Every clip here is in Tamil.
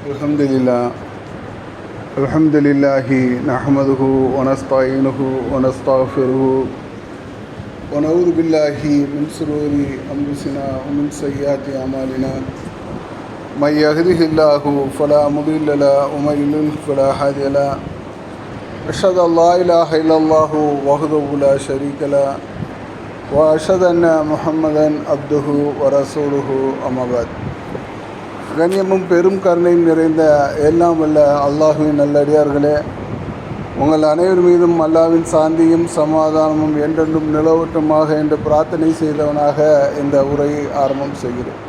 الحمد لله نحمده ونستعينه ونستغفره ونعوذ بالله من شرور أنفسنا ومن سيئات أعمالنا من يهده الله فلا مضل له ومن يضلل فلا هادي له أشهد أن لا إله إلا الله وحده لا شريك له وأشهد أن محمدا عبده ورسوله أما بعد. கண்ணியமும் பெரும் கருணையும் நிறைந்த எல்லாம் வல்ல அல்லாஹுவின் நல்லடியார்களே, உங்கள் அனைவர் மீதும் அல்லாஹ்வின் சாந்தியும் சமாதானமும் என்றென்றும் நிலவட்டுமாக என்று பிரார்த்தனை செய்தவனாக இந்த உரையை ஆரம்பம் செய்கிறேன்.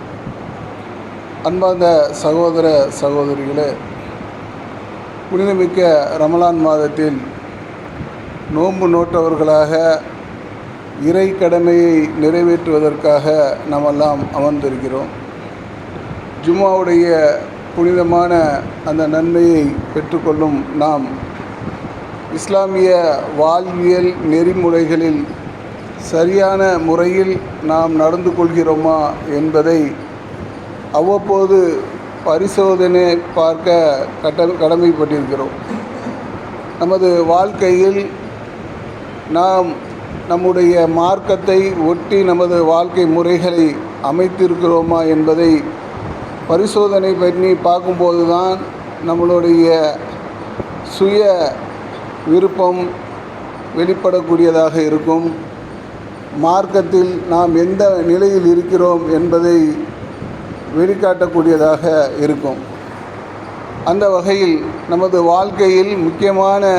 அன்பார்ந்த சகோதர சகோதரிகளே, புனிதமிக்க ரமலான் மாதத்தில் நோன்பு நோட்டவர்களாக இறை கடமையை நிறைவேற்றுவதற்காக நாமெல்லாம் அமர்ந்திருக்கிறோம். ஜும்மாவுடைய புனிதமான அந்த நன்மையை பெற்றுக்கொள்ளும் நாம் இஸ்லாமிய வாழ்வியல் நெறிமுறைகளில் சரியான முறையில் நாம் நடந்து கொள்கிறோமா என்பதை அவ்வப்போது பரிசோதனை பார்க்க கடமைப்பட்டிருக்கிறோம். நமது வாழ்க்கையில் நாம் நம்முடைய மார்க்கத்தை ஒட்டி நமது வாழ்க்கை முறைகளை அமைத்திருக்கிறோமா என்பதை பரிசோதனை பண்ணி பார்க்கும்போது தான் நம்மளுடைய சுய விருப்பம் வெளிப்படக்கூடியதாக இருக்கும். மார்க்கத்தில் நாம் எந்த நிலையில் இருக்கிறோம் என்பதை வெளிக்காட்டக்கூடியதாக இருக்கும். அந்த வகையில் நமது வாழ்க்கையில் முக்கியமான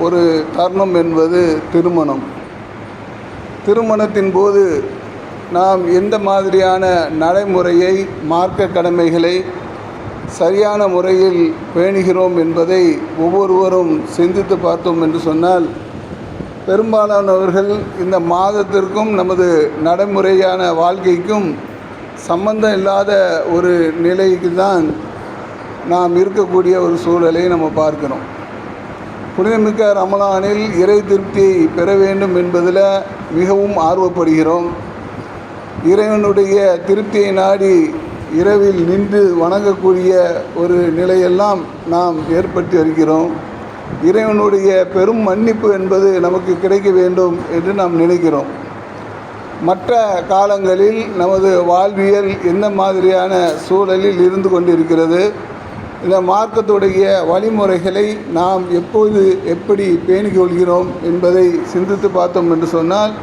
ஒரு தருணம் என்பது திருமணம். திருமணத்தின் போது நாம் எந்த மாதிரியான நடைமுறையை, மார்க்க கடமைகளை சரியான முறையில் பேணுகிறோம் என்பதை ஒவ்வொருவரும் சிந்தித்து பார்த்தோம் என்று சொன்னால், பெரும்பாலானவர்கள் இந்த மாதத்திற்கும் நமது நடைமுறையான வாழ்க்கைக்கும் சம்பந்தம் இல்லாத ஒரு நிலைக்கு தான் நாம் இருக்கக்கூடிய ஒரு சூழலை நம்ம பார்க்கிறோம். புனிதமிக்க ரமலானில் இறை திருப்தியை பெற வேண்டும் என்பதில் மிகவும் ஆர்வப்படுகிறோம். இறைவனுடைய திருப்தியை நாடி இரவில் நின்று வணங்கக்கூடிய ஒரு நிலையெல்லாம் நாம் ஏற்படுத்தி வருகிறோம். இறைவனுடைய பெரும் மன்னிப்பு என்பது நமக்கு கிடைக்க வேண்டும் என்று நாம் நினைக்கிறோம். மற்ற காலங்களில் நமது வாழ்வியல் எந்த மாதிரியான சூழலில் இருந்து கொண்டிருக்கிறது, இந்த மார்க்கத்துடைய வழிமுறைகளை நாம் எப்படி பேணிக்கொள்கிறோம் என்பதை சிந்தித்து பார்த்தோம் என்று சொன்னால்,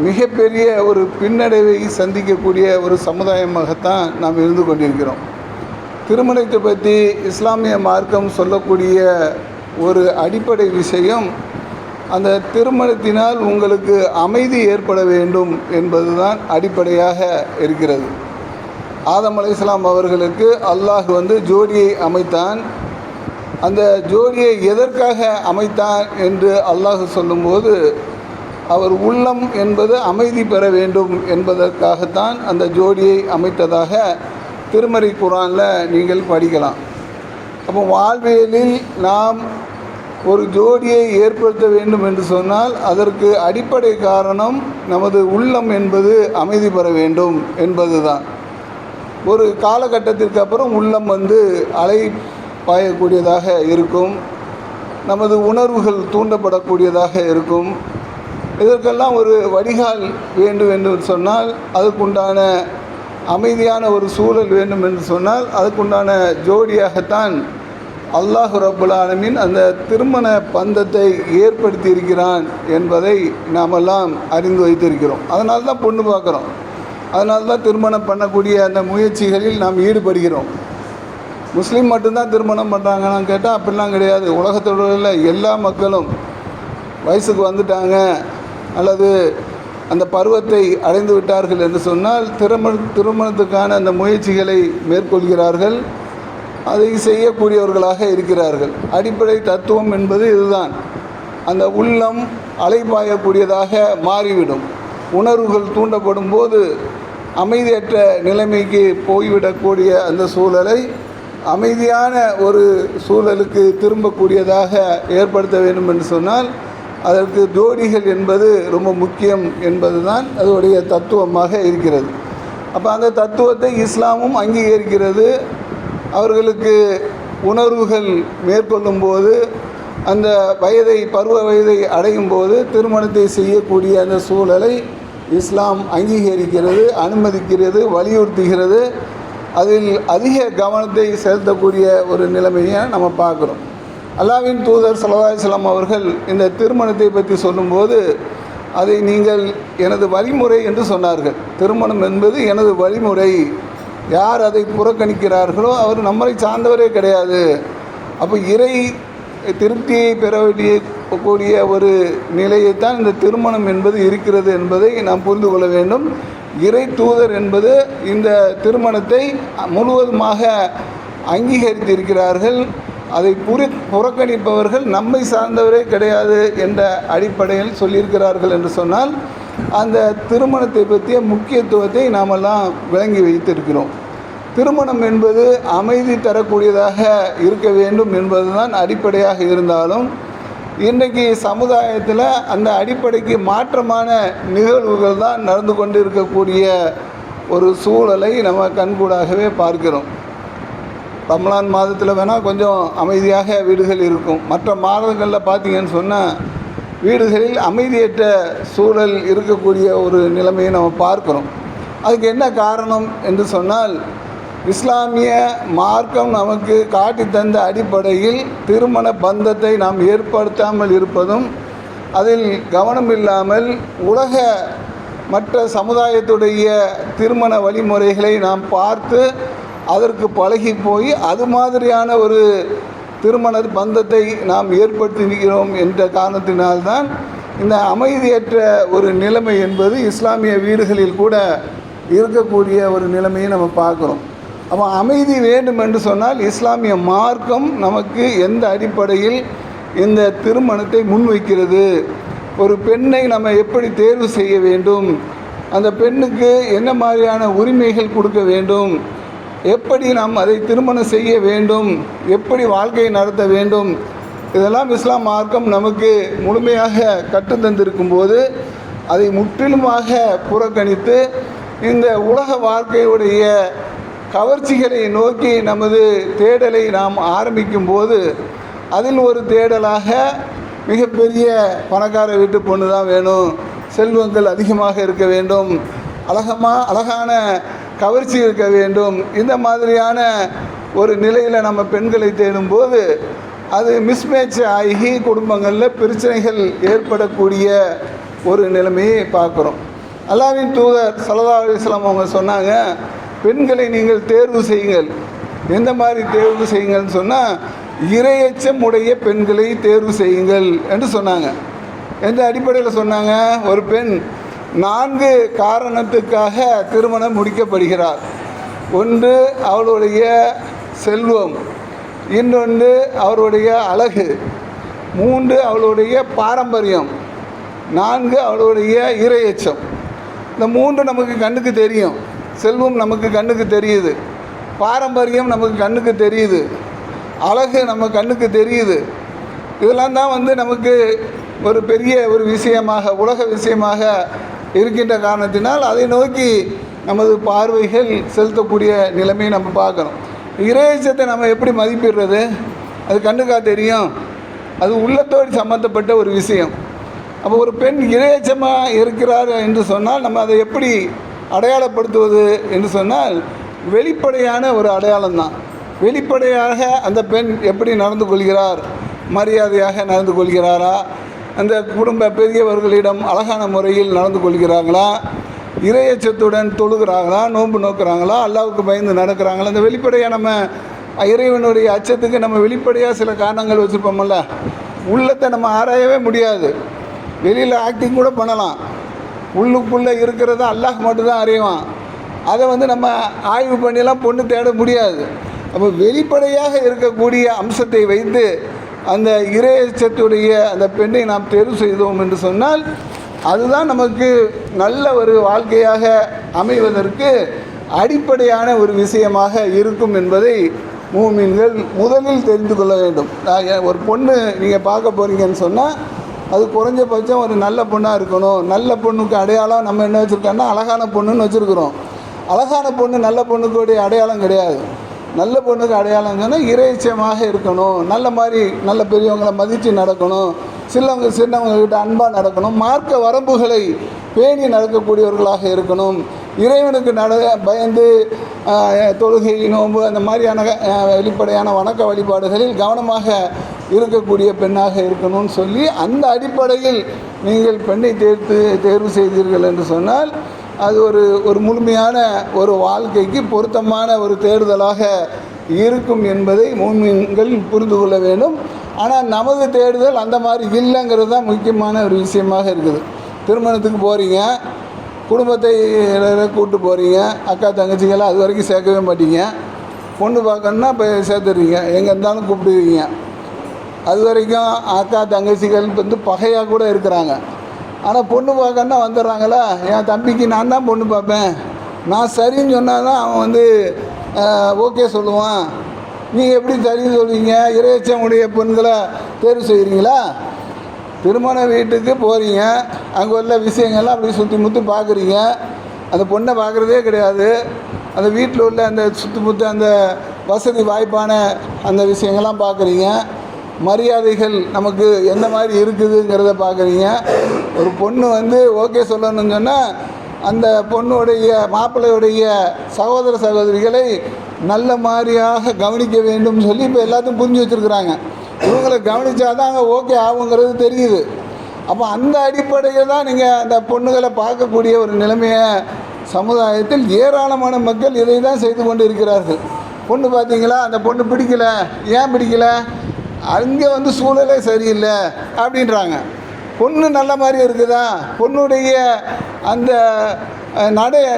மிகப்பெரிய ஒரு பின்னடைவை சந்திக்கக்கூடிய ஒரு சமுதாயமாகத்தான் நாம் இருந்து கொண்டிருக்கிறோம். திருமணத்தை பற்றி இஸ்லாமிய மார்க்கம் சொல்லக்கூடிய ஒரு அடிப்படை விஷயம், அந்த திருமணத்தினால் உங்களுக்கு அமைதி ஏற்பட வேண்டும் என்பதுதான் அடிப்படையாக இருக்கிறது. ஆதம் அலைஹிஸ்ஸலாம் அவர்களுக்கு அல்லாஹ் ஜோடியை அமைத்தான். அந்த ஜோடியை எதற்காக அமைத்தான் என்று அல்லாஹ் சொல்லும்போது, அவர் உள்ளம் என்பது அமைதி பெற வேண்டும் என்பதற்காகத்தான் அந்த ஜோடியை அமைத்ததாக திருமறை குர்ஆனில் நீங்கள் படிக்கலாம். அப்போ வாழ்வியலில் நாம் ஒரு ஜோடியை ஏற்படுத்த வேண்டும் என்று சொன்னால் அதற்கு அடிப்படை காரணம் நமது உள்ளம் என்பது அமைதி பெற வேண்டும் என்பது தான். ஒரு காலகட்டத்திற்கு அப்புறம் உள்ளம் அலை பாயக்கூடியதாக இருக்கும். நமது உணர்வுகள் தூண்டப்படக்கூடியதாக இருக்கும். இதற்கெல்லாம் ஒரு வடிகால் வேண்டும் என்று சொன்னால், அதுக்குண்டான அமைதியான ஒரு சூழல் வேண்டும் என்று சொன்னால், அதுக்குண்டான ஜோடியாகத்தான் அல்லாஹ் ரப்புல் ஆலமீன் அந்த திருமண பந்தத்தை ஏற்படுத்தி இருக்கிறான் என்பதை நாமெல்லாம் அறிந்து வைத்திருக்கிறோம். அதனால தான் பொண்ணு பார்க்குறோம். அதனால தான் திருமணம் பண்ணக்கூடிய அந்த முயற்சிகளில் நாம் ஈடுபடுகிறோம். முஸ்லீம் மட்டும்தான் திருமணம் பண்ணுறாங்கன்னு கேட்டால் அப்படிலாம் கிடையாது. உலகத்தோடு உள்ள எல்லா மக்களும் வயசுக்கு வந்துட்டாங்க அல்லது அந்த பருவத்தை அடைந்து விட்டார்கள் என்று சொன்னால் திருமணத்துக்கான அந்த முயற்சிகளை மேற்கொள்கிறார்கள். அதை செய்யக்கூடியவர்களாக இருக்கிறார்கள். அடிப்படை தத்துவம் என்பது இதுதான். அந்த உள்ளம் அலைபாயக்கூடியதாக மாறிவிடும். உணர்வுகள் தூண்டப்படும் போது அமைதியற்ற நிலைமைக்கு போய்விடக்கூடிய அந்த சூழலை அமைதியான ஒரு சூழலுக்கு திரும்பக்கூடியதாக ஏற்படுத்த வேண்டும் என்று சொன்னால் அதற்கு ஜோடிகள் என்பது ரொம்ப முக்கியம் என்பது தான் அதோடைய தத்துவமாக இருக்கிறது. அப்போ அந்த தத்துவத்தை இஸ்லாமும் அங்கீகரிக்கிறது. அவர்களுக்கு உணர்வுகள் மேற்கொள்ளும் போது, அந்த பருவ வயதை அடையும் போது திருமணத்தை செய்யக்கூடிய அந்த சூழலை இஸ்லாம் அங்கீகரிக்கிறது, அனுமதிக்கிறது, வலியுறுத்துகிறது. அதில் அதிக கவனத்தை செலுத்தக்கூடிய ஒரு நிலைமையை நம்ம பார்க்குறோம். அல்லாஹ்வின் தூதர் ஸல்லல்லாஹு அலைஹி வஸல்லம் அவர்கள் இந்த திருமணத்தை பற்றி சொல்லும்போது, அதை நீங்கள் எனது வழிமுறை என்று சொன்னார்கள். திருமணம் என்பது எனது வழிமுறை. யார் அதை புறக்கணிக்கிறார்களோ அவர் நம்மளை சார்ந்தவரே கிடையாது. அப்போ இறை திருப்தியை பெற வேண்டிய ஒரு நிலையைத்தான் இந்த திருமணம் என்பது இருக்கிறது என்பதை நாம் புரிந்து கொள்ள வேண்டும். இறை தூதர் என்பது இந்த திருமணத்தை முழுவதுமாக அங்கீகரித்திருக்கிறார்கள். அதை புறக்கணிப்பவர்கள் நம்மை சார்ந்தவரே கிடையாது என்ற அடிப்படையில் சொல்லியிருக்கிறார்கள் என்று சொன்னால், அந்த திருமணத்தை பற்றிய முக்கியத்துவத்தை நாமெல்லாம் விளங்கி வைத்திருக்கிறோம். திருமணம் என்பது அமைதி தரக்கூடியதாக இருக்க வேண்டும் என்பதுதான் அடிப்படையாக இருந்தாலும், இன்றைக்கு சமுதாயத்தில் அந்த அடிப்படைக்கு மாற்றமான நிகழ்வுகள் தான் நடந்து கொண்டு இருக்கக்கூடிய ஒரு சூழலை நம்ம கண்கூடாகவே பார்க்கிறோம். ரமலான் மாதத்தில் வேணால் கொஞ்சம் அமைதியாக வீடுகள் இருக்கும். மற்ற மாதங்களில் பார்த்திங்கன்னு சொன்னால் வீடுகளில் அமைதியற்ற சூழல் இருக்கக்கூடிய ஒரு நிலைமையை நம்ம பார்க்குறோம். அதுக்கு என்ன காரணம் என்று சொன்னால், இஸ்லாமிய மார்க்கம் நமக்கு காட்டி தந்த அடிப்படையில் திருமண பந்தத்தை நாம் ஏற்படுத்தாமல் இருப்பதும், அதில் கவனம் இல்லாமல் உலக மற்ற சமுதாயத்துடைய திருமண வழிமுறைகளை நாம் பார்த்து அதற்கு பழகி போய் அது மாதிரியான ஒரு திருமண பந்தத்தை நாம் ஏற்படுத்தியிருக்கிறோம் என்ற காரணத்தினால்தான் இந்த அமைதியற்ற ஒரு நிலைமை என்பது இஸ்லாமிய வீடுகளில் கூட இருக்கக்கூடிய ஒரு நிலைமையை நம்ம பார்க்குறோம். அப்போ அமைதி வேண்டும் என்று சொன்னால் இஸ்லாமிய மார்க்கம் நமக்கு எந்த அடிப்படையில் இந்த திருமணத்தை முன்வைக்கிறது, ஒரு பெண்ணை நம்ம எப்படி தேர்வு செய்ய வேண்டும், அந்த பெண்ணுக்கு என்ன மாதிரியான உரிமைகள் கொடுக்க வேண்டும், எப்படி நாம் அதை திருமணம் செய்ய வேண்டும், எப்படி வாழ்க்கையை நடத்த வேண்டும், இதெல்லாம் இஸ்லாம் மார்க்கம் நமக்கு முழுமையாக கற்றுத்தந்திருக்கும் போது அதை முற்றிலுமாக புறக்கணித்து இந்த உலக வாழ்க்கையுடைய கவர்ச்சிகளை நோக்கி நமது தேடலை நாம் ஆரம்பிக்கும் போது, அதில் ஒரு தேடலாக மிகப்பெரிய பணக்கார வீட்டு பொண்ணு தான் வேணும், செல்வங்கள் அதிகமாக இருக்க வேண்டும், அழகான கவர்ச்சி இருக்க வேண்டும், இந்த மாதிரியான ஒரு நிலையில் நம்ம பெண்களை தேடும்போது அது மிஸ்மேட்ச் ஆகி குடும்பங்களில் பிரச்சனைகள் ஏற்படக்கூடிய ஒரு நிலைமையை பார்க்குறோம். அல்லாஹ்வின் தூதர் ஸல்லல்லாஹு அலைஹி வஸல்லம் அவங்க சொன்னாங்க, பெண்களை நீங்கள் தேர்வு செய்யுங்கள். எந்த மாதிரி தேர்வு செய்யுங்கள்னு சொன்னால், இறையச்சம் உடைய பெண்களை தேர்வு செய்யுங்கள் என்று சொன்னாங்க. எந்த அடிப்படையில் சொன்னாங்க? ஒரு பெண் 4 காரணத்துக்காக திருமணம் முடிக்கப்படுகிறார். ஒன்று அவளுடைய செல்வம், இன்னொன்று அவருடைய அழகு, 3 அவளுடைய பாரம்பரியம், 4 அவளுடைய இறையச்சம். இந்த 3 நமக்கு கண்ணுக்கு தெரியும். செல்வம் நமக்கு கண்ணுக்கு தெரியுது, பாரம்பரியம் நமக்கு கண்ணுக்கு தெரியுது, அழகு நம்ம கண்ணுக்கு தெரியுது. இதெல்லாம் தான் நமக்கு ஒரு பெரிய ஒரு விஷயமாக, உலக விஷயமாக இருக்கின்ற காரணத்தினால் அதை நோக்கி நமது பார்வைகள் செலுத்தக்கூடிய நிலைமையை நம்ம பார்க்கணும். இறையச்சத்தை நம்ம எப்படி மதிப்பிடுறது? அது கண்ணுக்கா தெரியும்? அது உள்ளத்தோடு சம்மந்தப்பட்ட ஒரு விஷயம். அப்போ ஒரு பெண் இறையச்சமாக இருக்கிறார் என்று சொன்னால் நம்ம அதை எப்படி அடையாளப்படுத்துவது என்று சொன்னால், வெளிப்படையான ஒரு அடையாளம் தான். வெளிப்படையாக அந்த பெண் எப்படி நடந்து கொள்கிறார், மரியாதையாக நடந்து கொள்கிறாரா, அந்த குடும்ப பெரியவர்களிடம் அழகான முறையில் நடந்து கொள்கிறார்களா, இறையச்சத்துடன் தொழுகிறாங்களா, நோன்பு நோக்கிறாங்களா, அல்லாஹ்வுக்கு பயந்து நடக்கிறாங்களா, அந்த வெளிப்படையாக நம்ம இறைவனுடைய அச்சத்துக்கு நம்ம வெளிப்படையாக சில காரணங்கள் வச்சுருப்போம்ல. உள்ளத்தை நம்ம ஆராயவே முடியாது, வெளியில் ஆக்டிங் கூட பண்ணலாம், உள்ளுக்குள்ளே இருக்கிறத அல்லாஹ் மட்டும்தான் அறிவான். அதை நம்ம ஆய்வு பண்ணிலாம் பொண்ணு தேட முடியாது. அப்போ வெளிப்படையாக இருக்கக்கூடிய அம்சத்தை வைத்து அந்த இறையச்சத்துடைய அந்த பெண்ணை நாம் தேர்வு செய்தோம் என்று சொன்னால், அதுதான் நமக்கு நல்ல ஒரு வாழ்க்கையாக அமைவதற்கு அடிப்படையான ஒரு விஷயமாக இருக்கும் என்பதை மூமின்கள் முதலில் தெரிந்து கொள்ள வேண்டும். ஒரு பொண்ணு நீங்கள் பார்க்க போகிறீங்கன்னு சொன்னால், அது குறைஞ்சபட்சம் ஒரு நல்ல பொண்ணாக இருக்கணும். நல்ல பொண்ணுக்கு அடையாளம் நம்ம என்ன வச்சுருக்கோன்னா அழகான பொண்ணுன்னு வச்சுருக்குறோம். அழகான பொண்ணு நல்ல பொண்ணுக்குடைய அடையாளம் கிடையாது. நல்ல பொண்ணுக்கு அடையாளம் சொன்னால் இறைச்சமாக இருக்கணும், நல்ல பெரியவங்களை மதித்து நடக்கணும், சின்னவங்கக்கிட்ட அன்பாக நடக்கணும், மார்க்க வரம்புகளை பேணி நடக்கக்கூடியவர்களாக இருக்கணும், இறைவனுக்கு பயந்து தொழுகை நோன்பு அந்த மாதிரியான வெளிப்படையான வணக்க வழிபாடுகளில் கவனமாக இருக்கக்கூடிய பெண்ணாக இருக்கணும்னு சொல்லி அந்த அடிப்படையில் நீங்கள் பெண்ணை தேர்வு செய்தீர்கள் என்று சொன்னால் அது ஒரு முழுமையான ஒரு வாழ்க்கைக்கு பொருத்தமான ஒரு தேடுதலாக இருக்கும் என்பதை மூமின்கள் புரிந்து கொள்ள வேண்டும். ஆனால் நமது தேடுதல் அந்த மாதிரி இல்லைங்கிறது தான் முக்கியமான ஒரு விஷயமாக இருக்குது. திருமணத்துக்கு போகிறீங்க, குடும்பத்தை கூப்பிட்டு போகிறீங்க, அக்கா தங்கச்சிங்கெல்லாம் அது வரைக்கும் சேர்க்கவே மாட்டீங்க. பொண்ணு பார்க்கணுன்னா இப்போ சேர்த்துடுறீங்க, எங்கே இருந்தாலும் கூப்பிடுவீங்க. அது வரைக்கும் அக்கா தங்கச்சிகள் வந்து பகையாக கூட இருக்கிறாங்க. ஆனால் பொண்ணு பார்க்கணுன்னா வந்துடுறாங்களா, என் தம்பிக்கு நான் தான் பொண்ணு பார்ப்பேன், நான் சரின்னு சொன்னால் தான் அவன் வந்து ஓகே சொல்லுவான். நீங்கள் எப்படி சரின்னு சொல்லுவீங்க? இறைச்சமுடைய பெண்களை தேர்வு செய்கிறீங்களா? திருமண வீட்டுக்கு போகிறீங்க, அங்கே உள்ள விஷயங்கள்லாம் அப்படி சுற்றி முற்றி பார்க்குறீங்க, அந்த பொண்ணை பார்க்குறதே கிடையாது. அந்த வீட்டில் உள்ள அந்த சுற்றி அந்த வசதி வாய்ப்பான அந்த விஷயங்கள்லாம் பார்க்குறீங்க, மரியாதைகள் நமக்கு எந்த மாதிரி இருக்குதுங்கிறத பார்க்குறீங்க. ஒரு பொண்ணு வந்து ஓகே சொல்லணும்னு சொன்னால் அந்த பொண்ணுடைய மாப்பிள்ளையுடைய சகோதர சகோதரிகளை நல்ல மாதிரியாக கவனிக்க வேண்டும் சொல்லி இப்போ எல்லாத்தையும் புரிஞ்சு வச்சுருக்குறாங்க. இவங்களை கவனித்தா தான் அங்கே ஓகே ஆகுங்கிறது தெரியுது. அப்போ அந்த அடிப்படையில் தான் நீங்கள் அந்த பொண்ணுகளை பார்க்கக்கூடிய ஒரு நிலைமையை சமுதாயத்தில் ஏராளமான மக்கள் இதை தான் செய்து கொண்டு இருக்கிறார்கள். பொண்ணு பார்த்தீங்களா, அந்த பொண்ணு பிடிக்கல, ஏன் பிடிக்கல, அங்கே வந்து சூழலே சரியில்லை அப்படின்றாங்க. பொண்ணு நல்ல மாதிரி இருக்குதா, பொண்ணுடைய அந்த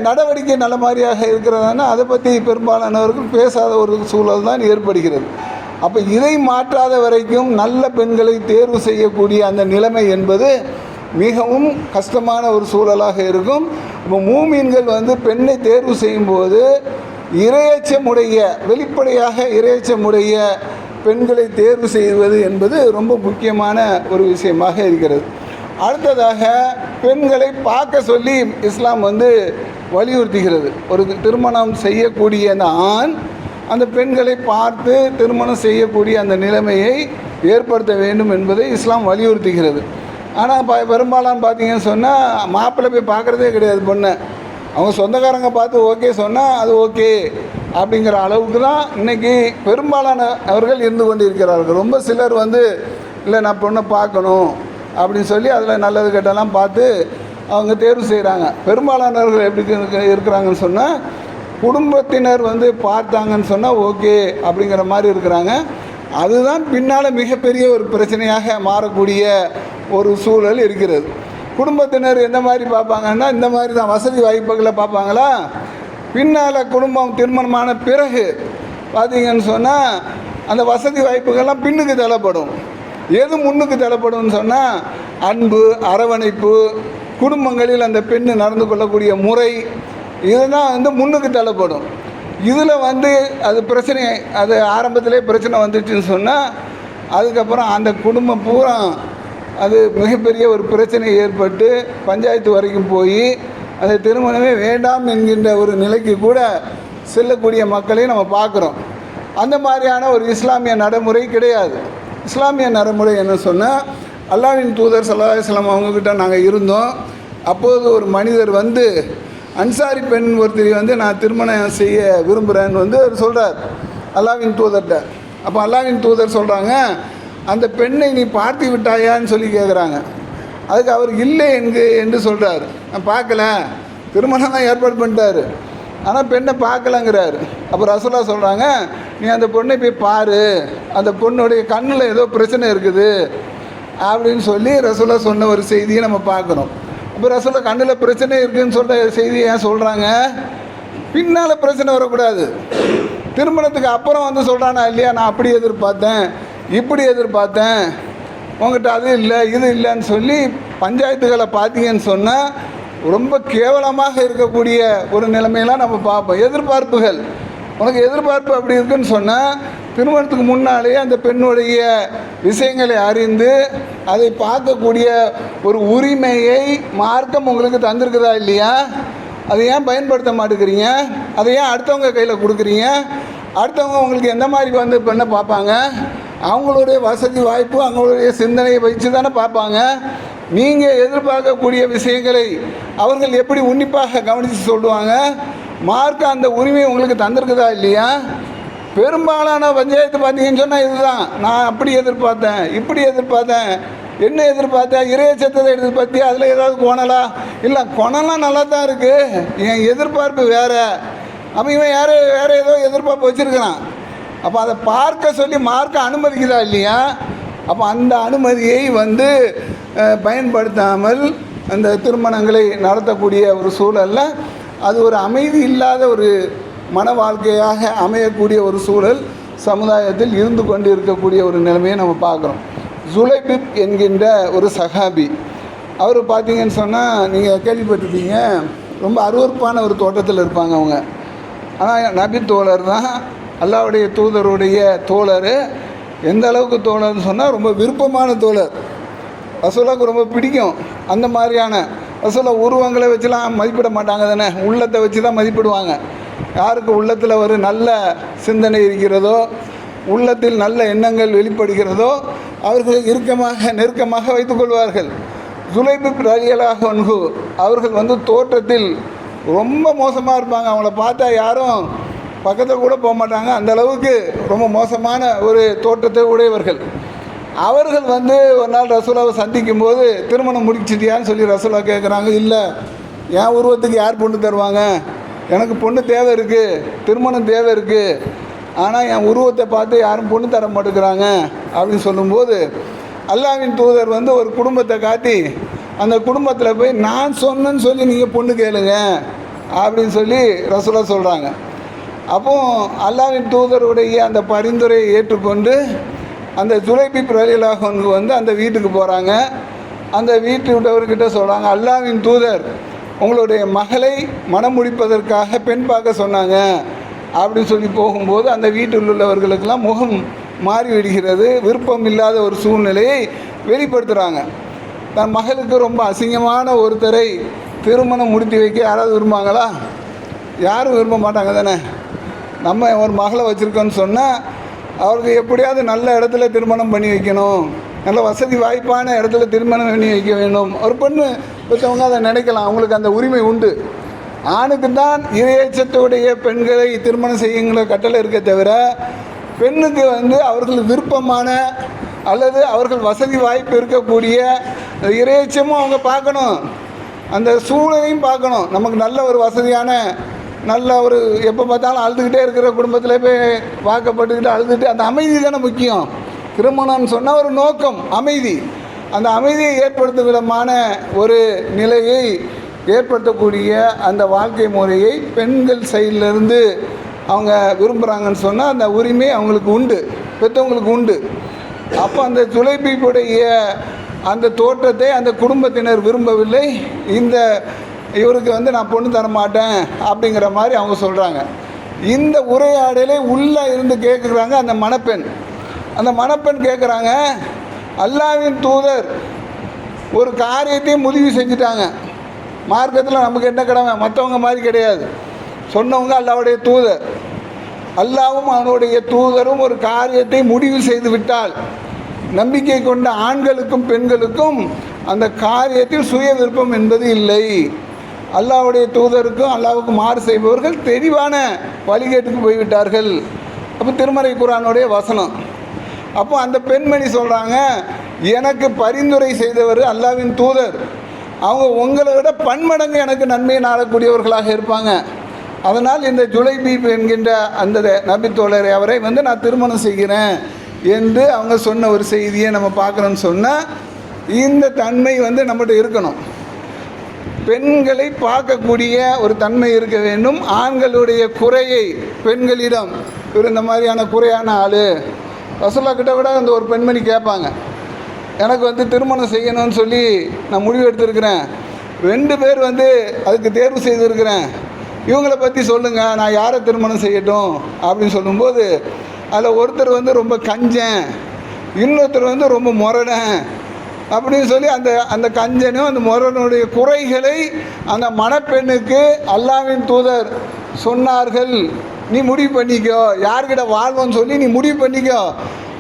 நடவடிக்கை நல்ல மாதிரியாக இருக்கிறதானா அதை பற்றி பெரும்பாலானவர்கள் பேசாத ஒரு சூழல் தான் ஏற்படுகிறது. அப்போ இதை மாற்றாத வரைக்கும் நல்ல பெண்களை தேர்வு செய்யக்கூடிய அந்த நிலைமை என்பது மிகவும் கஷ்டமான ஒரு சூழலாக இருக்கும். இப்போ மூமின்கள் வந்து பெண்ணை தேர்வு செய்யும்போது இறையச்சமுடைய வெளிப்படையாக இறையச்சமுடைய பெண்களை தேர்வு செய்வது என்பது ரொம்ப முக்கியமான ஒரு விஷயமாக இருக்கிறது. அடுத்ததாக பெண்களை பார்க்க சொல்லி இஸ்லாம் வந்து வலியுறுத்துகிறது. ஒரு திருமணம் செய்யக்கூடிய அந்த ஆண் அந்த பெண்களை பார்த்து திருமணம் செய்யக்கூடிய அந்த நிலைமையை ஏற்படுத்த வேண்டும் என்பதை இஸ்லாம் வலியுறுத்துகிறது. ஆனால் பெரும்பாலான பார்த்தீங்கன்னு சொன்னால் மாப்பிள்ளை போய் பார்க்குறதே கிடையாது பொண்ணை. அவங்க சொந்தக்காரங்க பார்த்து ஓகே சொன்னால் அது ஓகே அப்படிங்கிற அளவுக்கு தான் இன்றைக்கி பெரும்பாலான அவர்கள் இருந்து கொண்டு இருக்கிறார்கள். ரொம்ப சிலர் வந்து இல்லை நான் பொண்ணை பார்க்கணும் அப்படின்னு சொல்லி அதில் நல்லது கெட்டெல்லாம் பார்த்து அவங்க தேர்வு செய்கிறாங்க. பெரும்பாலானவர்கள் எப்படி இருக்கிறாங்கன்னு சொன்னால் குடும்பத்தினர் வந்து பார்த்தாங்கன்னு சொன்னால் ஓகே அப்படிங்கிற மாதிரி இருக்கிறாங்க. அதுதான் பின்னால் மிகப்பெரிய ஒரு பிரச்சனையாக மாறக்கூடிய ஒரு சூழல் இருக்கிறது. குடும்பத்தினர் எந்த மாதிரி பார்ப்பாங்கன்னா இந்த மாதிரி தான் வசதி வாய்ப்புகளை பார்ப்பாங்களா, பின்னால் குடும்பம் திருமணமான பிறகு பார்த்தீங்கன்னு சொன்னால் அந்த வசதி வாய்ப்புகள்லாம் பின்னுக்கு தள்ளப்படும். எது முன்னுக்கு தள்ளப்படும்னு சொன்னால் அன்பு, அரவணைப்பு, குடும்பங்களில் அந்த பெண்ணு நடந்து கொள்ளக்கூடிய முறை, இதுதான் வந்து முன்னுக்கு தள்ளப்படும். இதில் வந்து அது பிரச்சனை, அது ஆரம்பத்திலே பிரச்சனை வந்துச்சுன்னு சொன்னால் அதுக்கப்புறம் அந்த குடும்பம் பூரா அது மிகப்பெரிய ஒரு பிரச்சனை ஏற்பட்டு பஞ்சாயத்து வரைக்கும் போய் அந்த திருமணமே வேண்டாம் என்கின்ற ஒரு நிலைக்கு கூட செல்லக்கூடிய மக்களையும் நம்ம பார்க்குறோம். அந்த மாதிரியான ஒரு இஸ்லாமிய நடைமுறை கிடையாது. இஸ்லாமிய நடைமுறை என்ன சொன்னால், அல்லாஹ்வின் தூதர் ஸல்லல்லாஹு அலைஹி வஸல்லம் அவங்கக்கிட்ட நாங்கள் இருந்தோம். அப்போது ஒரு மனிதர் வந்து அன்சாரி பெண் ஒருத்தர் வந்து நான் திருமணம் செய்ய விரும்புகிறேன்னு வந்து அவர் சொல்கிறார் அல்லாஹ்வின் தூதர்கிட்ட. அப்போ அல்லாஹ்வின் தூதர் சொல்கிறாங்க, அந்த பெண்ணை நீ பார்த்து விட்டாயான்னு சொல்லி கேட்குறாங்க. அதுக்கு அவர் இல்லை என்று சொல்கிறார். நான் பார்க்கல, திருமணம் தான் ஏற்பாடு பண்ணிட்டார், ஆனால் பெண்ணை பார்க்கலங்கிறாரு. அப்போ ரசூலுல்லாஹ் சொல்கிறாங்க, நீ அந்த பொண்ணை போய் பாரு, அந்த பொண்ணுடைய கண்ணில் ஏதோ பிரச்சனை இருக்குது அப்படின்னு சொல்லி ரசூலுல்லாஹ் சொன்ன ஒரு செய்தியை நம்ம பார்க்குறோம். அப்போ ரசூலுல்லாஹ் கண்ணில் பிரச்சனை இருக்குதுன்னு சொல்கிற செய்தியை ஏன் சொல்கிறாங்க? பின்னால் பிரச்சனை வரக்கூடாது. திருமணத்துக்கு அப்புறம் வந்து சொல்கிறானா இல்லையா, நான் அப்படி எதிர்பார்த்தேன், இப்படி எதிர்பார்த்தேன், உங்கள்கிட்ட அது இல்லை இது இல்லைன்னு சொல்லி பஞ்சாயத்துகளை பார்த்தீங்கன்னு சொன்னால் ரொம்ப கேவலமாக இருக்கக்கூடிய ஒரு நிலைமையெல்லாம் நம்ம பார்ப்போம். எதிர்பார்ப்புகள், உனக்கு எதிர்பார்ப்பு அப்படி இருக்குன்னு சொன்னால் திருமணத்துக்கு முன்னாலேயே அந்த பெண்ணுடைய விஷயங்களை அறிந்து அதை பார்க்கக்கூடிய ஒரு உரிமையை மார்க்கம் உங்களுக்கு தந்திருக்குதா இல்லையா? அதை ஏன் பயன்படுத்த மாட்டேங்கிறீங்க? அதை ஏன் அடுத்தவங்க கையில் கொடுக்குறீங்க? அடுத்தவங்க உங்களுக்கு எந்த மாதிரி வந்து பெண்ணை பார்ப்பாங்க? அவங்களுடைய வசதி வாய்ப்பு, அவங்களுடைய சிந்தனையை வச்சு தானே பார்ப்பாங்க. நீங்கள் எதிர்பார்க்கக்கூடிய விஷயங்களை அவர்கள் எப்படி உன்னிப்பாக கவனித்து சொல்லுவாங்க? மார்க்க அந்த உரிமை உங்களுக்கு தந்திருக்குதா இல்லையா? பெரும்பாலான பஞ்சாயத்து பார்த்தீங்கன்னு சொன்னால் இதுதான், நான் அப்படி எதிர்பார்த்தேன், இப்படி எதிர்பார்த்தேன், என்ன எதிர்பார்த்தேன், இறையச்சத்தை எதிர்பார்த்தி அதில் ஏதாவது கோணலா? இல்லை, கோணலாம் நல்லா தான் இருக்குது, என் எதிர்பார்ப்பு வேறு. அப்போ இவன் வேறு ஏதோ எதிர்பார்ப்பு வச்சுருக்கிறான். அப்போ அதை பார்க்க சொல்லி மார்க்க அனுமதிக்குதா இல்லையா? அப்போ அந்த அனுமதியை வந்து பயன்படுத்தாமல் அந்த திருமணங்களை நடத்தக்கூடிய ஒரு சூழலில் அது ஒரு அமைதி இல்லாத ஒரு மன வாழ்க்கையாக அமையக்கூடிய ஒரு சூழல் சமுதாயத்தில் இருந்து கொண்டு இருக்கக்கூடிய ஒரு நிலைமையை நம்ம பார்க்குறோம். ஜுலைபிப் என்கின்ற ஒரு சஹாபி, அவர் பார்த்தீங்கன்னு சொன்னால் நீங்கள் கேள்விப்பட்டிருப்பீங்க, ரொம்ப அருவருப்பான ஒரு தோட்டத்தில் இருப்பாங்க அவங்க. ஆனால் நபி தோழர் தான், அல்லாஹ்வுடைய தூதருடைய தோழர். எந்த அளவுக்கு தோழர்னு சொன்னால் ரொம்ப விருப்பமான தோழர், ரசூலுக்கு ரொம்ப பிடிக்கும். அந்த மாதிரியான ரசூலை உருவங்களை வச்சுலாம் மதிப்பிட மாட்டாங்க தானே, உள்ளத்தை வச்சு தான் மதிப்பிடுவாங்க. யாருக்கு உள்ளத்தில் ஒரு நல்ல சிந்தனை இருக்கிறதோ, உள்ளத்தில் நல்ல எண்ணங்கள் வெளிப்படுகிறதோ அவர்கள் நெருக்கமாக வைத்துக்கொள்வார்கள். ஜுலைபிப் ரலியல்லாஹு அன்ஹு அவர்கள் வந்து தோற்றத்தில் ரொம்ப மோசமாக இருப்பாங்க. அவங்கள பார்த்தா யாரும் பக்கத்தில் கூட போக மாட்டாங்க, அந்த அளவுக்கு ரொம்ப மோசமான ஒரு தோற்றத்தை உடையவர்கள். அவர்கள் வந்து ஒரு நாள் ரசூலாவை சந்திக்கும் போது திருமணம் முடிச்சிட்டியான்னு சொல்லி ரசூலா கேட்குறாங்க. இல்லை, என் உருவத்துக்கு யார் பொண்ணு தருவாங்க? எனக்கு பொண்ணு தேவை இருக்குது, திருமணம் தேவை இருக்குது, ஆனால் என் உருவத்தை பார்த்து யாரும் பொண்ணு தர மாட்டேங்கிறாங்க அப்படின்னு சொல்லும்போது அல்லாஹ்வின் தூதர் வந்து ஒரு குடும்பத்தை காட்டி அந்த குடும்பத்தில் போய் நான் சொன்னேன்னு சொல்லி நீங்கள் பொண்ணு கேளுங்க அப்படின்னு சொல்லி ரசூலா சொல்கிறாங்க. அப்போது அல்லாஹ்வின் தூதருடைய அந்த பரிந்துரையை ஏற்றுக்கொண்டு அந்த ஜுலைபிப் ரலியல்லாஹு அன்ஹு வந்து அந்த வீட்டுக்கு போகிறாங்க. அந்த வீட்டுக்கிட்ட சொல்கிறாங்க, அல்லாஹ்வின் தூதர் உங்களுடைய மகளை மனம் முடிப்பதற்காக பெண் பார்க்க சொன்னாங்க அப்படின்னு சொல்லி போகும்போது அந்த வீட்டில் உள்ளவர்களுக்கெல்லாம் முகம் மாறிவிடுகிறது. விருப்பம் இல்லாத ஒரு சூழ்நிலையை வெளிப்படுத்துகிறாங்க. தன் மகளுக்கு ரொம்ப அசிங்கமான ஒருத்தரை திருமணம் முடித்து வைக்க யாராவது விரும்புவாங்களா? யாரும் விரும்ப மாட்டாங்க தானே. நம்ம ஒரு மகளை வச்சுருக்கோன்னு சொன்னால் அவருக்கு எப்படியாவது நல்ல இடத்துல திருமணம் பண்ணி வைக்கணும், நல்ல வசதி வாய்ப்பான இடத்துல திருமணம் பண்ணி வைக்க வேண்டும். ஒரு பெண்ணு பெற்றவங்க அதை நினைக்கலாம், அவங்களுக்கு அந்த உரிமை உண்டு. ஆணுக்கு தான் இறையச்சத்துடைய பெண்களை திருமணம் செய்யுங்கிற கட்டளை இருக்க தவிர பெண்ணுக்கு வந்து அவர்கள் விருப்பமான அல்லது அவர்கள் வசதி வாய்ப்பு இருக்கக்கூடிய இறையச்சமும் அவங்க பார்க்கணும், அந்த சூழலையும் பார்க்கணும். நமக்கு நல்ல ஒரு வசதியான நல்ல ஒரு எப்போ பார்த்தாலும் அழுதுகிட்டே இருக்கிற குடும்பத்தில் போய் வாக்கப்பட்டுக்கிட்டு அழுதுகிட்டு அந்த அமைதி தானே முக்கியம். திருமணம்னு சொன்னால் ஒரு நோக்கம் அமைதி. அந்த அமைதியை ஏற்படுத்தும் விதமான ஒரு நிலையை ஏற்படுத்தக்கூடிய அந்த வாழ்க்கை முறையை பெண்கள் சைட்லேருந்து அவங்க விரும்புகிறாங்கன்னு சொன்னால் அந்த உரிமை அவங்களுக்கு உண்டு, பெற்றவங்களுக்கு உண்டு. அப்போ அந்த ஜுலைபிப்புடைய அந்த தோற்றத்தை அந்த குடும்பத்தினர் விரும்பவில்லை. இந்த இவருக்கு வந்து நான் பொண்ணு தர மாட்டேன் அப்படிங்கிற மாதிரி அவங்க சொல்கிறாங்க. இந்த உரையாடலை உள்ளே இருந்து கேட்குறாங்க அந்த மணப்பெண். அந்த மணப்பெண் கேட்குறாங்க, அல்லாஹ்வின் தூதர் ஒரு காரியத்தையும் முடிவு செஞ்சுட்டாங்க. மார்க்கத்தில் நமக்கு என்ன கடமை? மற்றவங்க மாதிரி கிடையாது. சொன்னவங்க அல்லாஹ்வுடைய தூதர். அல்லாஹ்வும் அவனுடைய தூதரும் ஒரு காரியத்தை முடிவு செய்து விட்டால் நம்பிக்கை கொண்ட ஆண்களுக்கும் பெண்களுக்கும் அந்த காரியத்தில் சுய விருப்பம் என்பது இல்லை. அல்லாஹ்வுடைய தூதருக்கும் அல்லாஹ்வுக்கு மாறு செய்பவர்கள் தெளிவான வழிகேட்டுக்கு போய்விட்டார்கள். அப்போ திருமறை குர்ஆனுடைய வசனம். அப்போ அந்த பெண்மணி சொல்கிறாங்க, எனக்கு பரிந்துரை செய்தவர் அல்லாஹ்வின் தூதர், அவங்க உங்களை விட பன்மடங்கு எனக்கு நன்மையை நாடக்கூடியவர்களாக இருப்பாங்க. அதனால் இந்த ஜுலைபிப் என்கின்ற அந்த நபி தோழரை அவரை வந்து நான் திருமணம் செய்கிறேன் என்று அவங்க சொன்ன ஒரு செய்தியை நம்ம பார்க்குறோன்னு சொன்னால் இந்த தன்மை வந்து நம்மகிட்ட இருக்கணும். பெண்களை பார்க்கக்கூடிய ஒரு தன்மை இருக்க வேண்டும். ஆண்களுடைய குறையை பெண்களிடம் இவர் இந்த மாதிரியான குறையான ஆள் ரசூலுல்லாஹ் கிட்ட கூட அந்த ஒரு பெண்மணி கேட்பாங்க, எனக்கு வந்து திருமணம் செய்யணும்னு சொல்லி நான் முடிவு எடுத்திருக்கிறேன், 2 பேர் வந்து அதுக்கு தேர்வு செய்திருக்கிறேன், இவங்களை பற்றி சொல்லுங்கள், நான் யாரை திருமணம் செய்யட்டும் அப்படின்னு சொல்லும்போது அதில் ஒருத்தர் வந்து ரொம்ப கஞ்சன், இன்னொருத்தர் வந்து ரொம்ப முரடன் அப்படின்னு சொல்லி அந்த கஞ்சனும் அந்த முரனுடைய குறைகளை அந்த மணப்பெண்ணுக்கு அல்லாஹ்வின் தூதர் சொன்னார்கள் நீ முடிவு பண்ணிக்கோ, யார்கிட்ட வாழ்வோன்னு சொல்லி நீ முடிவு பண்ணிக்கோ.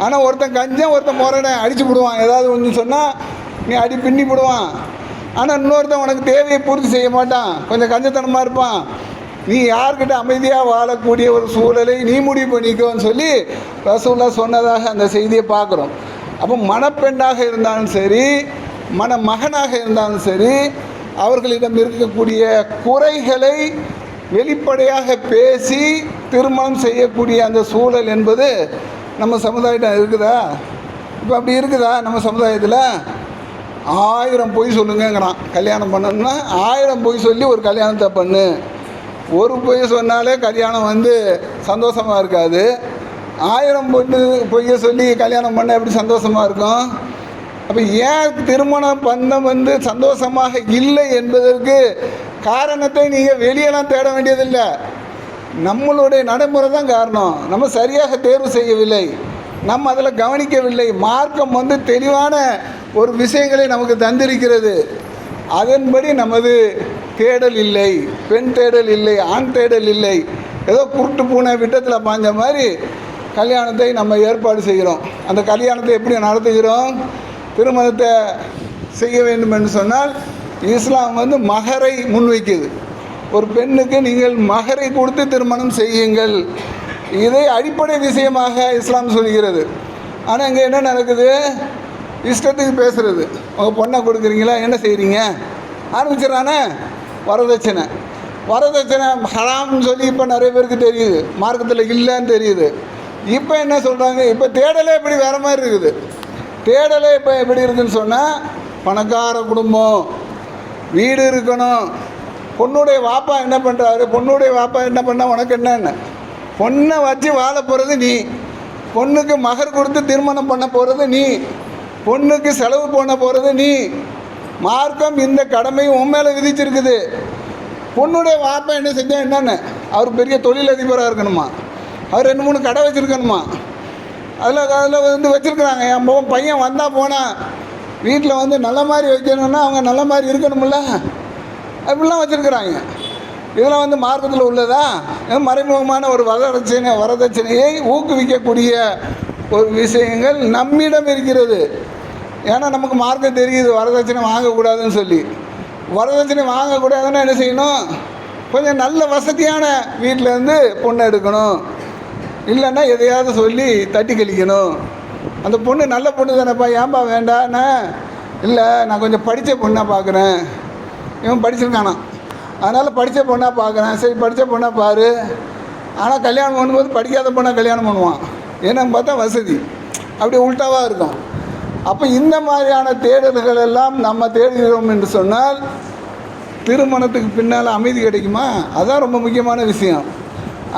ஆனால் ஒருத்தன் கஞ்சன் ஒருத்தன் முரணை அடித்து விடுவான், ஏதாவது ஒன்று சொன்னால் நீ அடி பின்னி விடுவான். ஆனால் இன்னொருத்தன் உனக்கு தேவையை பூர்த்தி செய்ய மாட்டான், கொஞ்சம் கஞ்சத்தனமாக இருப்பான். நீ யார்கிட்ட அமைதியாக வாழக்கூடிய ஒரு சூழலை நீ முடிவு பண்ணிக்கோன்னு சொல்லி ரசூலுல்லாஹ் சொன்னதாக அந்த செய்தியை பார்க்குறோம். அப்போ மணப்பெண்ணாக இருந்தாலும் சரி, மணமகனாக இருந்தாலும் சரி, அவர்களிடம் இருக்கக்கூடிய குறைகளை வெளிப்படையாக பேசி திருமணம் செய்யக்கூடிய அந்த சூழல் என்பது நம்ம சமுதாயத்தில் இருக்குதா? இப்போ அப்படி இருக்குதா? நம்ம சமுதாயத்தில் 1000 பொய் சொல்லுங்கிறான். கல்யாணம் பண்ணணும்னா 1000 பொய் சொல்லி ஒரு கல்யாணத்தை பண்ணு. ஒரு பொய் சொன்னாலே கல்யாணம் சந்தோஷமாக இருக்காது. 1000 பொய்யை சொல்லி கல்யாணம் பண்ண எப்படி சந்தோஷமாக இருக்கும்? அப்போ ஏன் திருமணம் பண்ண சந்தோஷமாக இல்லை என்பதற்கு காரணத்தை நீங்கள் வெளியெல்லாம் தேட வேண்டியதில்லை. நம்மளுடைய நடைமுறை தான் காரணம். நம்ம சரியாக தேர்வு செய்யவில்லை, நம்ம அதில் கவனிக்கவில்லை. மார்க்கம் தெளிவான ஒரு விஷயங்களை நமக்கு தந்திருக்கிறது. அதன்படி நமது தேடல் இல்லை, பெண் தேடல் இல்லை, ஆண் தேடல் இல்லை. ஏதோ குருட்டு பூனை விட்டத்தில் பாஞ்ச மாதிரி கல்யாணத்தை நம்ம ஏற்பாடு செய்கிறோம். அந்த கல்யாணத்தை எப்படி நடத்துகிறோம்? திருமணத்தை செய்ய வேண்டும் என்று சொன்னால் இஸ்லாம் மகரை முன்வைக்குது. ஒரு பெண்ணுக்கு நீங்கள் மகரை கொடுத்து திருமணம் செய்யுங்கள், இதை அடிப்படை விஷயமாக இஸ்லாம் சொல்கிறது. ஆனால் இங்கே என்ன நடக்குது? இஷ்டத்துக்கு பேசுகிறது. உங்கள் பொண்ணை கொடுக்குறீங்களா, என்ன செய்கிறீங்க ஆரம்பிச்சிடறானே. வரதட்சணை ஹராம்னு சொல்லி இப்போ நிறைய பேருக்கு தெரியுது, மார்க்கத்தில் இல்லைன்னு தெரியுது. இப்போ என்ன சொல்கிறாங்க? இப்போ தேடலே இப்படி வேறு மாதிரி இருக்குது. தேடலே இப்போ எப்படி இருக்குதுன்னு சொன்னால், பணக்கார குடும்பம், வீடு இருக்கணும். பொண்ணுடைய வாப்பா என்ன பண்ணுறாரு, பொண்ணுடைய வாப்பா என்ன பண்ணால் உனக்கு என்னன்னு? பொண்ணை வச்சு வாழ போகிறது நீ, பொண்ணுக்கு மகர் கொடுத்து திருமணம் பண்ண போகிறது நீ, பொண்ணுக்கு செலவு பண்ண போகிறது நீ. மார்க்கம் இந்த கடமையும் உன் மேலே விதிச்சிருக்குது. பொண்ணுடைய வாப்பா என்ன செஞ்சால் என்னென்னு? அவர் பெரிய தொழிலதிபராக இருக்கணுமா, அவர் 2-3 கடை வச்சுருக்கணுமா, அதில் வச்சுருக்குறாங்க. என் பையன் வந்தால் போனால் வீட்டில் நல்ல மாதிரி வைக்கணும்னா அவங்க நல்ல மாதிரி இருக்கணும்ல, அப்படிலாம் வச்சுருக்குறாங்க. இதெல்லாம் மார்க்கத்தில் உள்ளதா? மறைமுகமான ஒரு வரதட்சணையை ஊக்குவிக்கக்கூடிய ஒரு விஷயங்கள் நம்மிடம் இருக்கிறது. ஏன்னா நமக்கு மார்க்கம் தெரியுது வரதட்சணை வாங்கக்கூடாதுன்னு சொல்லி. வரதட்சணை வாங்கக்கூடாதுன்னா என்ன செய்யணும்? கொஞ்சம் நல்ல வசதியான வீட்டிலேருந்து பொண்ணை எடுக்கணும், இல்லைன்னா எதையாவது சொல்லி தட்டி கழிக்கணும். அந்த பொண்ணு நல்ல பொண்ணு தானேப்பா, ஏன்பா வேண்டாண்ணே? இல்லை, நான் கொஞ்சம் படித்த பொண்ணாக பார்க்குறேன். இவன் படிச்சிருக்கானா, அதனால் படித்த பொண்ணாக பார்க்குறேன். சரி, படித்த பொண்ணாக பாரு. ஆனால் கல்யாணம் பண்ணும்போது படிக்காத பொண்ணாக கல்யாணம் பண்ணுவான். என்னன்னு பார்த்தா வசதி அப்படி உள்டாவாக இருக்கும். அப்போ இந்த மாதிரியான தேடல்கள் எல்லாம் நம்ம தேடுகிறோம் என்று சொன்னால் திருமணத்துக்கு பின்னால் அமைதி கிடைக்குமா? அதுதான் ரொம்ப முக்கியமான விஷயம்.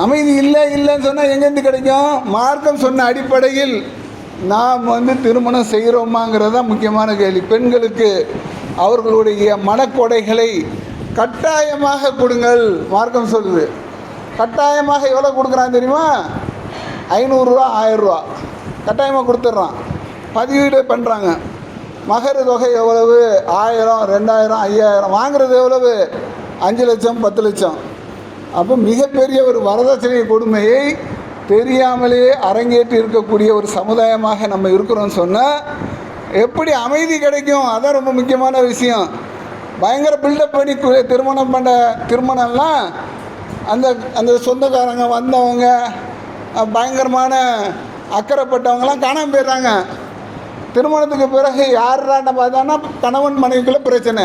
அமைதி இல்லைன்னு சொன்னால் எங்கேருந்து கிடைக்கும்? மார்க்கம் சொன்ன அடிப்படையில் நாம் திருமணம் செய்கிறோமாங்கிறது தான் முக்கியமான கேள்வி. பெண்களுக்கு அவர்களுடைய மனக்கொடைகளை கட்டாயமாக கொடுங்கள், மார்க்கம் சொல்லுது. கட்டாயமாக எவ்வளோ கொடுக்குறான் தெரியுமா? 500 ரூபா 1000 ரூபா கட்டாயமாக கொடுத்துட்றான். பதிவீடு பண்ணுறாங்க. மகர தொகை எவ்வளவு? 1000, 2000, 5000. வாங்குறது எவ்வளவு? 5 லட்சம் 10 லட்சம். அப்போ மிகப்பெரிய ஒரு வரதட்சணை கொடுமையை தெரியாமலேயே அரங்கேற்றி இருக்கக்கூடிய ஒரு சமுதாயமாக நம்ம இருக்கிறோம்னு சொன்னால் எப்படி அமைதி கிடைக்கும்? அதான் ரொம்ப முக்கியமான விஷயம். பயங்கர பில்டப் பண்ணி திருமணம்லாம் அந்த அந்த சொந்தக்காரங்க வந்தவங்க பயங்கரமான அக்கறைப்பட்டவங்களாம் காணாமல் போயிடுறாங்க. திருமணத்துக்கு பிறகு யாராண்ட பார்த்தான்னா கணவன் மனைவிக்குள்ள பிரச்சனை.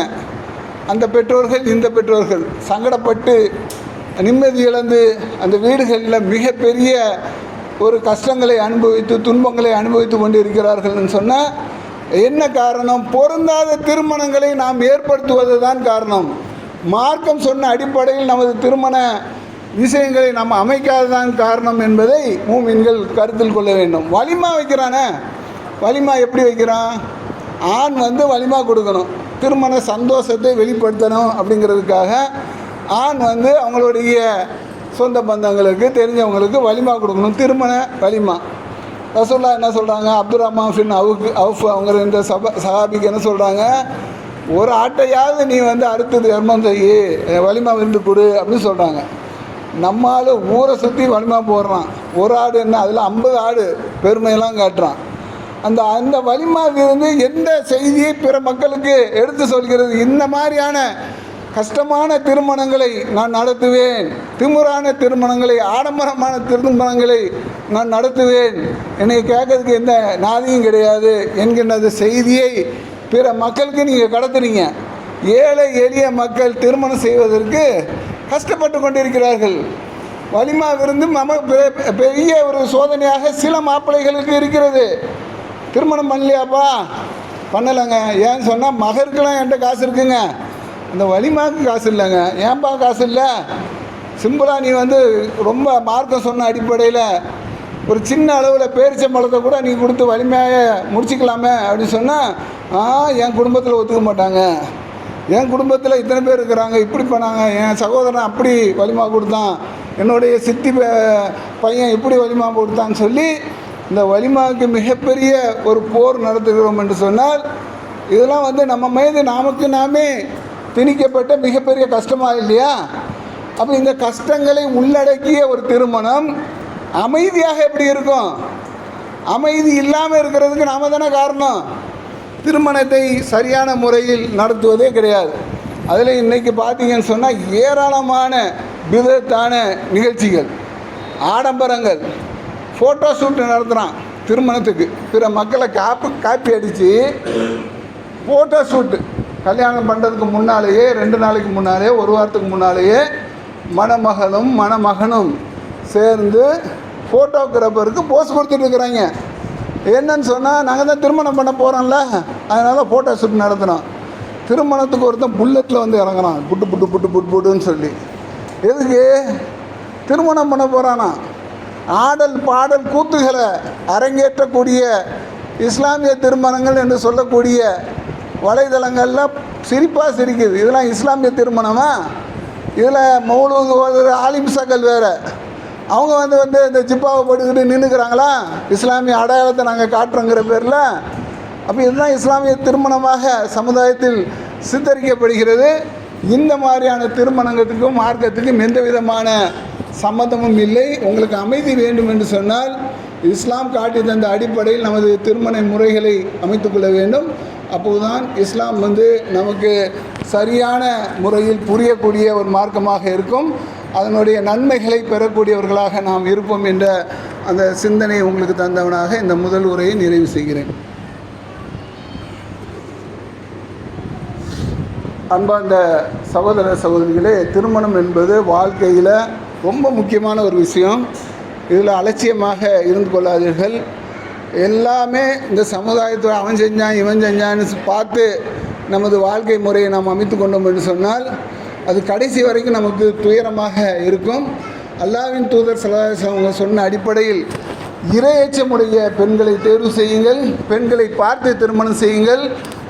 அந்த பெற்றோர்கள் இந்த பெற்றோர்கள் சங்கடப்பட்டு நிம்மதி இழந்து அந்த வீடுகளில் மிகப்பெரிய ஒரு கஷ்டங்களை அனுபவித்து துன்பங்களை அனுபவித்து கொண்டு இருக்கிறார்கள்னு சொன்னால் என்ன காரணம்? பொருந்தாத திருமணங்களை நாம் ஏற்படுத்துவது தான் காரணம். மார்க்கம் சொன்ன அடிப்படையில் நமது திருமண விஷயங்களை நம்ம அமைக்காததான் காரணம் என்பதை மூமின்கள் கருத்தில் கொள்ள வேண்டும். வலிமா வைக்கிறானே, வலிமா எப்படி வைக்கிறான்? ஆண் வலிமா கொடுக்கணும், திருமண சந்தோஷத்தை வெளிப்படுத்தணும். அப்படிங்கிறதுக்காக ஆண் அவங்களுடைய சொந்த பந்தங்களுக்கு தெரிஞ்சவங்களுக்கு வலிமா கொடுக்கணும், திருமண வலிமா. ரசூலுல்லாஹ் என்ன சொல்கிறாங்க? அப்துல் ரஹ்மான் பின் அவுஃப் அவங்க இந்த சஹாபிக்கு என்ன சொல்கிறாங்க? ஒரு ஆட்டையாவது நீ அறுத்தது தர்மம் செய்யி, வலிமா விருந்து கொடு அப்படின்னு சொல்கிறாங்க. நம்மால் ஊரை சுற்றி வலிமா போடுறான். ஒரு ஆடு என்ன, அதில் 50 ஆடு பெருமையெல்லாம் காட்டுறான். அந்த வலிமா விருந்து எந்த செய்தியை பிற மக்களுக்கு எடுத்து சொல்கிறது? இந்த மாதிரியான கஷ்டமான திருமணங்களை நான் நடத்துவேன், திமுறான திருமணங்களை, ஆடம்பரமான திருமணங்களை நான் நடத்துவேன், என்னை கேட்கறதுக்கு எந்த நாதியும் கிடையாது என்கின்ற செய்தியை பிற மக்களுக்கு நீங்கள் கடத்துறீங்க. ஏழை எளிய மக்கள் திருமணம் செய்வதற்கு கஷ்டப்பட்டு கொண்டிருக்கிறார்கள். வலிமா விருந்து பெரிய ஒரு சோதனையாக சில மாப்பிள்ளைகளுக்கு இருக்கிறது. திருமணம் பண்ணலையாப்பா? பண்ணலைங்க. ஏன்னு சொன்னால் மகருக்கெல்லாம் என்கிட்ட காசு இருக்குங்க, அந்த வலிமாவுக்கு காசு இல்லைங்க. ஏன்பா காசு இல்லை? சிம்பிளாக நீ ரொம்ப மார்க்கம் சொன்ன அடிப்படையில் ஒரு சின்ன அளவில் பேரிச்சம்பழத்தை கூட நீ கொடுத்து வலிமையாக முடிச்சிக்கலாமே அப்படின்னு சொன்னால், என் குடும்பத்தில் ஒத்துக்க மாட்டாங்க, என் குடும்பத்தில் இத்தனை பேர் இருக்கிறாங்க, இப்படி பண்ணாங்க, என் சகோதரன் அப்படி வலிமா கொடுத்தான், என்னுடைய சித்தி பையன் இப்படி வலிமா கொடுத்தான்னு சொல்லி இந்த வலிமாவுக்கு மிகப்பெரிய ஒரு போர் நடத்துகிறோம் என்று சொன்னால், இதெல்லாம் நம்ம மீது நமக்கு நாமே திணிக்கப்பட்ட மிகப்பெரிய கஷ்டமாக இல்லையா? அப்போ இந்த கஷ்டங்களை உள்ளடக்கிய ஒரு திருமணம் அமைதியாக எப்படி இருக்கும்? அமைதி இல்லாமல் இருக்கிறதுக்கு நாம தானே காரணம். திருமணத்தை சரியான முறையில் நடத்துவதே கிடையாது. அதில் இன்றைக்கி பார்த்தீங்கன்னு சொன்னால் ஏராளமான விதத்தான நிகழ்ச்சிகள், ஆடம்பரங்கள், ஃபோட்டோ ஷூட் நடத்துகிறான் திருமணத்துக்கு. பிற மக்களை காப்பி அடித்து ஃபோட்டோ ஷூட்டு கல்யாணம் பண்ணுறதுக்கு முன்னாலேயே, 2 நாளைக்கு முன்னாலேயே, ஒரு வாரத்துக்கு முன்னாலேயே மணமகளும் மணமகனும் சேர்ந்து ஃபோட்டோகிராஃபருக்கு போஸ் கொடுத்துட்ருக்குறாங்க. என்னன்னு சொன்னால், நாங்கள் தான் திருமணம் பண்ண போகிறோம்ல, அதனால் ஃபோட்டோ ஷூட் நடத்துகிறோம். திருமணத்துக்கு ஒருத்தன் புல்லட்டில் இறங்குறான், புட்டு புட்டு புட்டு புட்டு புட்டுன்னு சொல்லி. எதுக்கு? திருமணம் பண்ண போகிறானா? ஆடல் பாடல் கூத்துகளை அரங்கேற்றக்கூடிய இஸ்லாமிய திருமணங்கள் என்று சொல்லக்கூடிய வலைதளங்களில் சிரிப்பாக சிரிக்குது. இதெல்லாம் இஸ்லாமிய திருமணமா? இதில் மௌலூது ஓதுற ஆலிம்சாக்கள் வேறு, அவங்க இந்த ஜிப்பாவை போட்டுக்கிட்டு நின்றுக்கிறாங்களா, இஸ்லாமிய அடையாளத்தை நாங்கள் காட்டுறோங்கிற பேரில். அப்போ இதுதான் இஸ்லாமிய திருமணமாக சமுதாயத்தில் சித்தரிக்கப்படுகிறது. இந்த மாதிரியான திருமணத்துக்கும் மார்க்கத்துக்கும் எந்த விதமான சம்மந்தமும் இல்லை. உங்களுக்கு அமைதி வேண்டும் என்று சொன்னால் இஸ்லாம் காட்டி தந்த அடிப்படையில் நமது திருமண முறைகளை அமைத்துக்கொள்ள வேண்டும். அப்போதுதான் இஸ்லாம் நமக்கு சரியான முறையில் புரியக்கூடிய ஒரு மார்க்கமாக இருக்கும், அதனுடைய நன்மைகளை பெறக்கூடியவர்களாக நாம் இருப்போம் என்ற அந்த சிந்தனை உங்களுக்கு தந்தவனாக இந்த முதல் உரையை நிறைவு செய்கிறேன். அன்பார்ந்த சகோதர சகோதரிகளே, திருமணம் என்பது வாழ்க்கையில் ரொம்ப முக்கியமான ஒரு விஷயம். இதில் அலட்சியமாக இருந்து கொள்ளாதீர்கள். எல்லாமே இந்த சமுதாயத்தை அவன் செஞ்சான் இவன் செஞ்சான்னு பார்த்து நமது வாழ்க்கை முறையை நாம் அமைத்து கொண்டோம் என்று சொன்னால் அது கடைசி வரைக்கும் நமக்கு துயரமாக இருக்கும். அல்லாஹ்வின் தூதர் ஸல்லல்லாஹு அலைஹி வஸல்லம் அவங்க சொன்ன அடிப்படையில் இறையச்சமுடைய பெண்களை தேர்வு செய்யுங்கள், பெண்களை பார்த்து திருமணம் செய்யுங்கள்,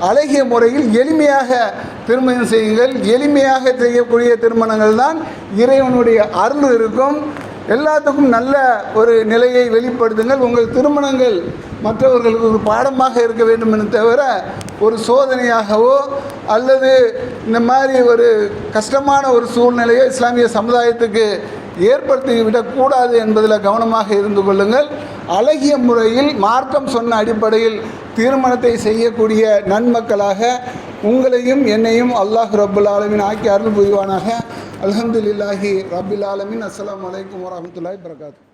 அழகிய முறையில் எளிமையாக திருமணம் செய்யுங்கள். எளிமையாக செய்யக்கூடிய திருமணங்கள் தான் இறைவனுடைய அருள் இருக்கும். எல்லாத்துக்கும் நல்ல ஒரு நிலையை வெளிப்படுத்துங்கள். உங்கள் திருமணங்கள் மற்றவர்களுக்கு ஒரு பாடமாக இருக்க வேண்டும் என தவிர ஒரு சோதனையாகவோ அல்லது இந்த மாதிரி ஒரு கஷ்டமான ஒரு சூழ்நிலையை இஸ்லாமிய சமுதாயத்துக்கு ஏற்படுத்தி விடக்கூடாது என்பதில் கவனமாக இருந்து கொள்ளுங்கள். அழகிய முறையில் மார்க்கம் சொன்ன அடிப்படையில் திருமணத்தை செய்யக்கூடிய நன்மக்களாக உங்களையும் என்னையும் அல்லாஹ் ரப்புல் ஆலமீன் ஆக்கி அருள் புரிவானாக. அல்ஹம்துலில்லாஹி ரப்பில் ஆலமீன். அஸ்ஸலாமு அலைக்கும் வரஹ்மத்துல்லாஹி வபரகாத்துஹு.